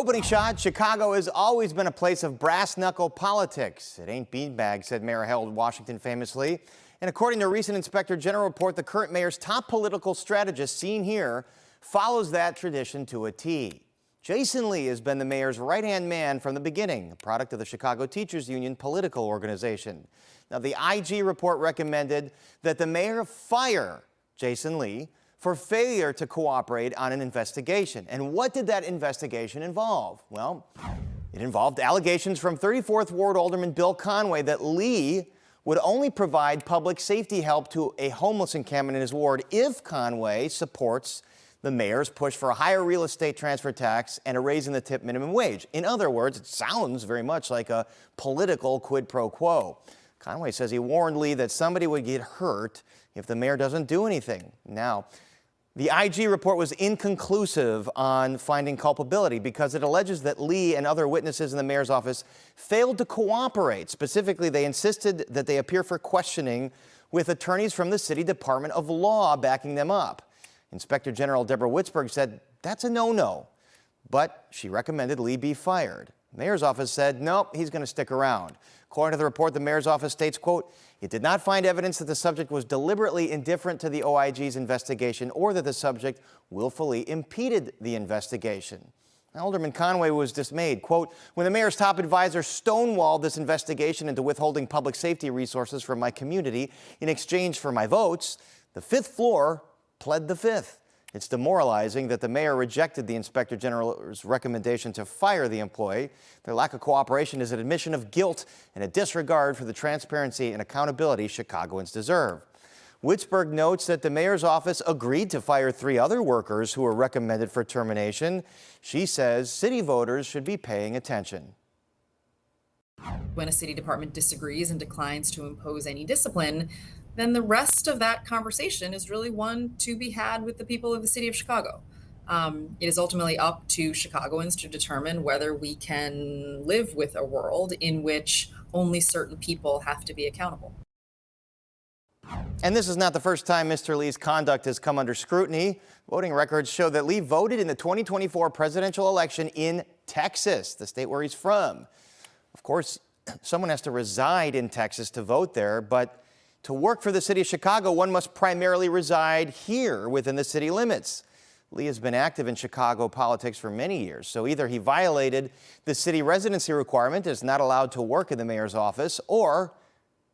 opening shot, Chicago has always been a place of brass-knuckle politics. It ain't beanbag, said Mayor Harold Washington famously. And according to a recent Inspector General report, the current mayor's top political strategist, seen here, follows that tradition to a T. Jason Lee has been the mayor's right-hand man from the beginning, a product of the Chicago Teachers Union political organization. Now, the IG report recommended that the mayor fire Jason Lee for failure to cooperate on an investigation. And what did that investigation involve? Well, it involved allegations from 34th Ward Alderman Bill Conway that Lee would only provide public safety help to a homeless encampment in his ward if Conway supports the mayor's push for a higher real estate transfer tax and a raise in the tip minimum wage. In other words, it sounds very much like a political quid pro quo. Conway says he warned Lee that somebody would get hurt if the mayor doesn't do anything. Now, the IG report was inconclusive on finding culpability because it alleges that Lee and other witnesses in the mayor's office failed to cooperate. Specifically, they insisted that they appear for questioning with attorneys from the City Department of Law backing them up. Inspector General Deborah Witzberg said that's a no-no, but she recommended Lee be fired. The mayor's office said, nope, he's going to stick around. According to the report, the mayor's office states, quote, it did not find evidence that the subject was deliberately indifferent to the OIG's investigation or that the subject willfully impeded the investigation. Alderman Conway was dismayed. Quote, when the mayor's top advisor stonewalled this investigation into withholding public safety resources from my community in exchange for my votes, the fifth floor pled the fifth. It's demoralizing that the mayor rejected the Inspector General's recommendation to fire the employee. Their lack of cooperation is an admission of guilt and a disregard for the transparency and accountability Chicagoans deserve. Witzberg notes that the mayor's office agreed to fire 3 other workers who were recommended for termination. She says city voters should be paying attention. When a city department disagrees and declines to impose any discipline, then the rest of that conversation is really one to be had with the people of the city of Chicago. It is ultimately up to Chicagoans to determine whether we can live with a world in which only certain people have to be accountable. And this is not the first time Mr. Lee's conduct has come under scrutiny. Voting records show that Lee voted in the 2024 presidential election in Texas, the state where he's from. Of course, someone has to reside in Texas to vote there, but to work for the city of Chicago, one must primarily reside here within the city limits. Lee has been active in Chicago politics for many years, so either he violated the city residency requirement, is not allowed to work in the mayor's office, or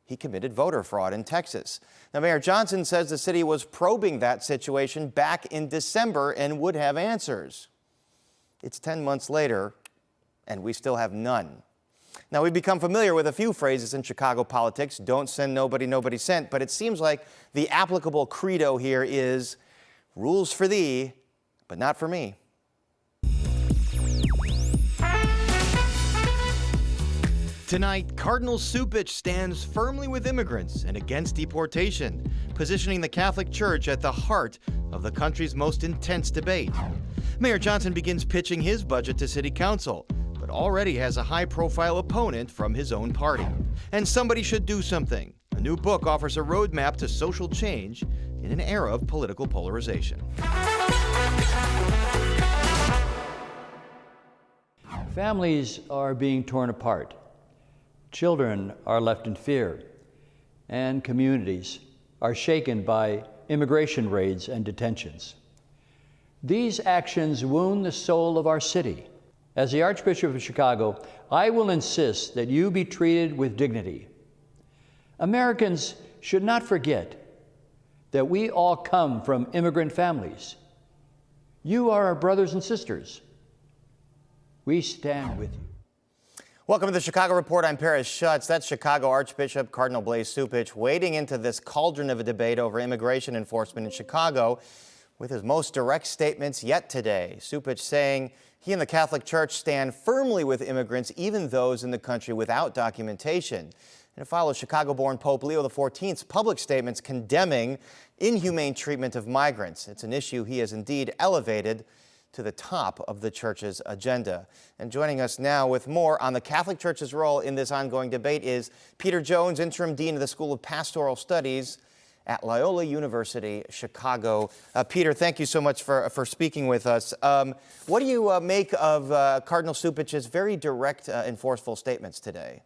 he committed voter fraud in Texas. Now, Mayor Johnson says the city was probing that situation back in December and would have answers. It's 10 months later, and we still have none. Now, we've become familiar with a few phrases in Chicago politics, don't send nobody, nobody sent, but it seems like the applicable credo here is rules for thee, but not for me. Tonight, Cardinal Cupich stands firmly with immigrants and against deportation, positioning the Catholic Church at the heart of the country's most intense debate. Mayor Johnson begins pitching his budget to City Council, but already has a high-profile opponent from his own party. And somebody should do something. A new book offers a roadmap to social change in an era of political polarization. Families are being torn apart. Children are left in fear. And communities are shaken by immigration raids and detentions. These actions wound the soul of our city. As the Archbishop of Chicago, I will insist that you be treated with dignity. Americans should not forget that we all come from immigrant families. You are our brothers and sisters. We stand with you. Welcome to the Chicago Report. I'm Paris Schutz. That's Chicago Archbishop Cardinal Blase J wading into this cauldron of a debate over immigration enforcement in Chicago with his most direct statements yet today. Cupich saying he and the Catholic Church stand firmly with immigrants, even those in the country without documentation. And it follows Chicago-born Pope Leo XIV's public statements condemning inhumane treatment of migrants. It's an issue he has indeed elevated to the top of the Church's agenda. And joining us now with more on the Catholic Church's role in this ongoing debate is Peter Jones, Interim Dean of the School of Pastoral Studies at Loyola University, Chicago. Peter, thank you so much for speaking with us. What do you make of Cardinal Cupich's very direct and forceful statements today?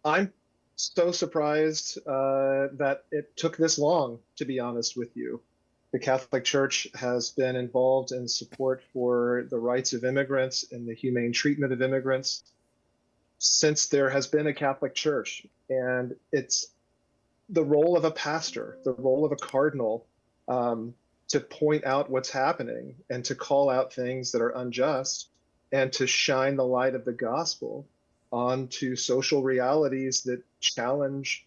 I'm so surprised that it took this long, to be honest with you. The Catholic Church has been involved in support for the rights of immigrants and the humane treatment of immigrants since there has been a Catholic Church. And it's the role of a pastor, the role of a cardinal, to point out what's happening and to call out things that are unjust and to shine the light of the gospel onto social realities that challenge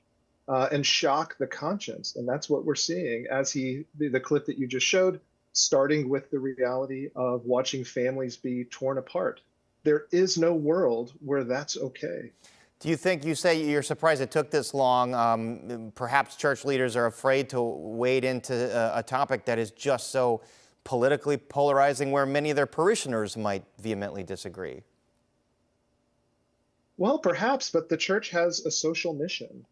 and shock the conscience. And that's what we're seeing as the clip that you just showed, starting with the reality of watching families be torn apart. There is no world where that's okay. Do you think, you say you're surprised it took this long, perhaps church leaders are afraid to wade into a topic that is just so politically polarizing where many of their parishioners might vehemently disagree? Well, perhaps, but the church has a social mission.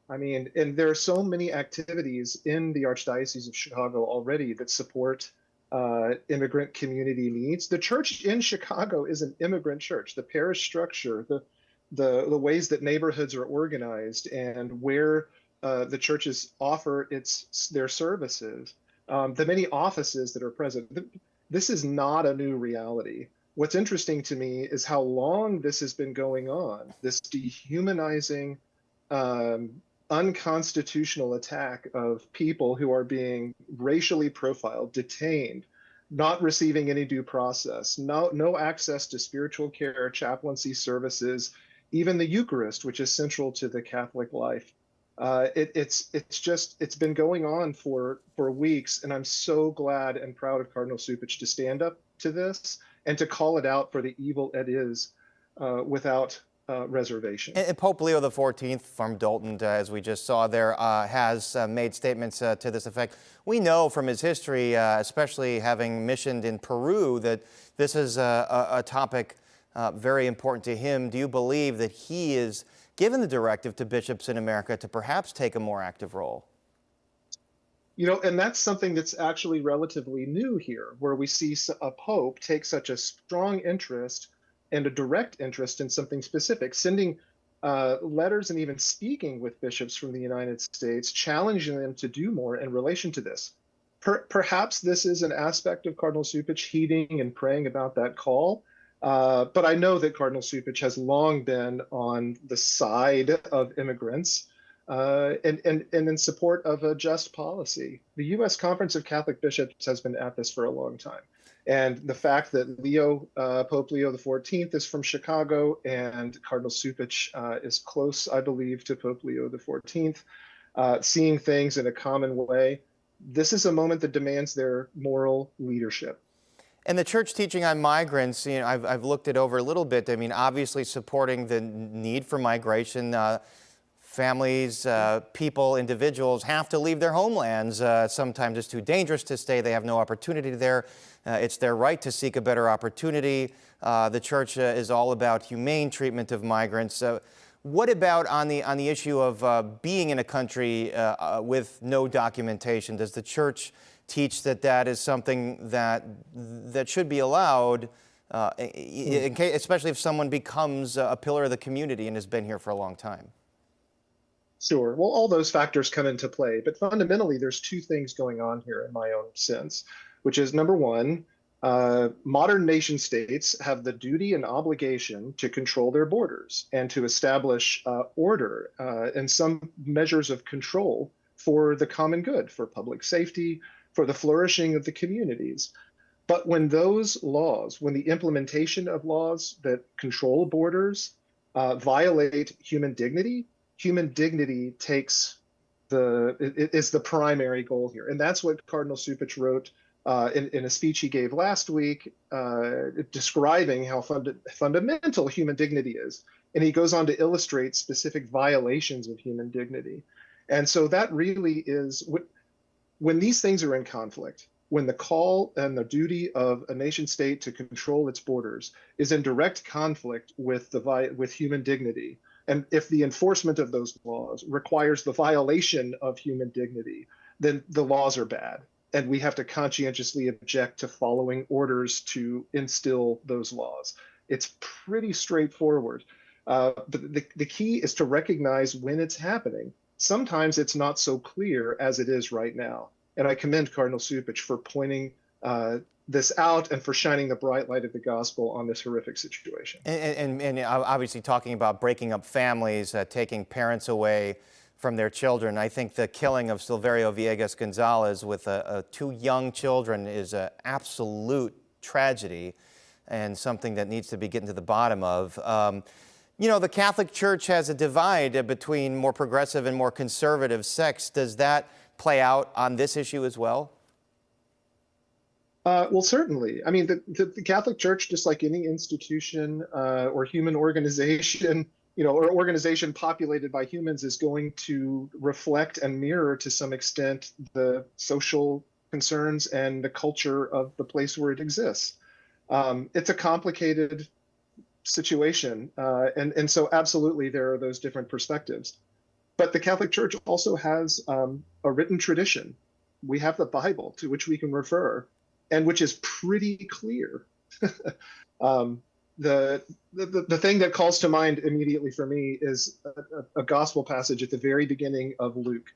I mean, and there are so many activities in the Archdiocese of Chicago already that support immigrant community needs. The church in Chicago is an immigrant church. The parish structure, the ways that neighborhoods are organized, and where the churches offer their services, the many offices that are present. This is not a new reality. What's interesting to me is how long this has been going on, this dehumanizing, unconstitutional attack of people who are being racially profiled, detained, not receiving any due process, no access to spiritual care, chaplaincy services, even the Eucharist, which is central to the Catholic life. It's been going on for weeks, and I'm so glad and proud of Cardinal Cupich to stand up to this and to call it out for the evil it is without reservation. And Pope Leo XIV from Dalton, as we just saw there, has made statements to this effect. We know from his history, especially having missioned in Peru, that this is a topic very important to him. Do you believe that he is given the directive to bishops in America to perhaps take a more active role? You know, and that's something that's actually relatively new here, where we see a pope take such a strong interest and a direct interest in something specific, sending letters and even speaking with bishops from the United States, challenging them to do more in relation to this. Perhaps this is an aspect of Cardinal Cupich heeding and praying about that call. But I know that Cardinal Cupich has long been on the side of immigrants and in support of a just policy. The U.S. Conference of Catholic Bishops has been at this for a long time. And the fact that Pope Leo XIV is from Chicago and Cardinal Cupich is close, I believe, to Pope Leo XIV, seeing things in a common way, this is a moment that demands their moral leadership. And the church teaching on migrants, you know, I've looked it over a little bit. I mean, obviously supporting the need for migration. Families, people, individuals have to leave their homelands. Sometimes it's too dangerous to stay. They have no opportunity there. It's their right to seek a better opportunity. The church is all about humane treatment of migrants. What about on the issue of being in a country with no documentation? Does the church teach that is something that should be allowed, especially if someone becomes a pillar of the community and has been here for a long time? Sure. Well, all those factors come into play, but fundamentally, there's two things going on here in my own sense, which is number one, modern nation states have the duty and obligation to control their borders and to establish order and some measures of control for the common good, for public safety, for the flourishing of the communities. But when those laws, when the implementation of laws that control borders violate human dignity is the primary goal here. And that's what Cardinal Cupich wrote in a speech he gave last week, describing how fundamental human dignity is. And he goes on to illustrate specific violations of human dignity. And so that really is when these things are in conflict, when the call and the duty of a nation state to control its borders is in direct conflict with human dignity, And if the enforcement of those laws requires the violation of human dignity, then the laws are bad. And we have to conscientiously object to following orders to instill those laws. It's pretty straightforward. But the key is to recognize when it's happening. Sometimes it's not so clear as it is right now. And I commend Cardinal Cupich for pointing this out and for shining the bright light of the gospel on this horrific situation. And obviously talking about breaking up families, taking parents away from their children. I think the killing of Silverio Villegas Gonzalez with two young children is an absolute tragedy and something that needs to be getting to the bottom of. You know, the Catholic Church has a divide between more progressive and more conservative sects. Does that play out on this issue as well? Well, certainly. I mean, the Catholic Church, just like any institution or human organization, or organization populated by humans, is going to reflect and mirror to some extent the social concerns and the culture of the place where it exists. It's a complicated situation, and so absolutely there are those different perspectives. But the Catholic Church also has a written tradition. We have the Bible to which we can refer, and which is pretty clear. The thing that calls to mind immediately for me is a gospel passage at the very beginning of Luke,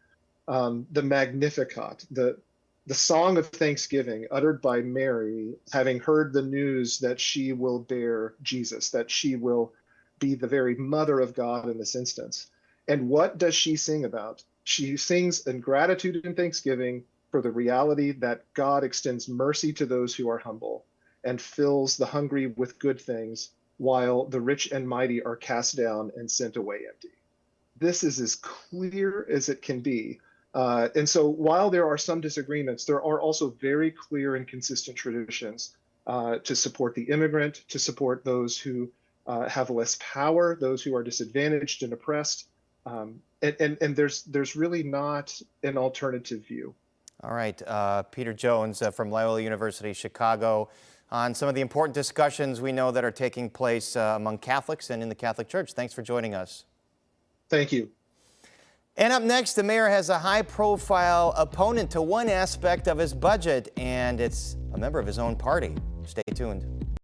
the Magnificat, the song of thanksgiving uttered by Mary, having heard the news that she will bear Jesus, that she will be the very mother of God in this instance. And what does she sing about? She sings in gratitude and thanksgiving for the reality that God extends mercy to those who are humble and fills the hungry with good things, while the rich and mighty are cast down and sent away empty. This is as clear as it can be. And so while there are some disagreements, there are also very clear and consistent traditions to support the immigrant, to support those who have less power, those who are disadvantaged and oppressed. And there's really not an alternative view. All right, Peter Jones from Loyola University, Chicago, on some of the important discussions we know that are taking place among Catholics and in the Catholic Church. Thanks for joining us. Thank you. And up next, the mayor has a high-profile opponent to one aspect of his budget, and it's a member of his own party. Stay tuned.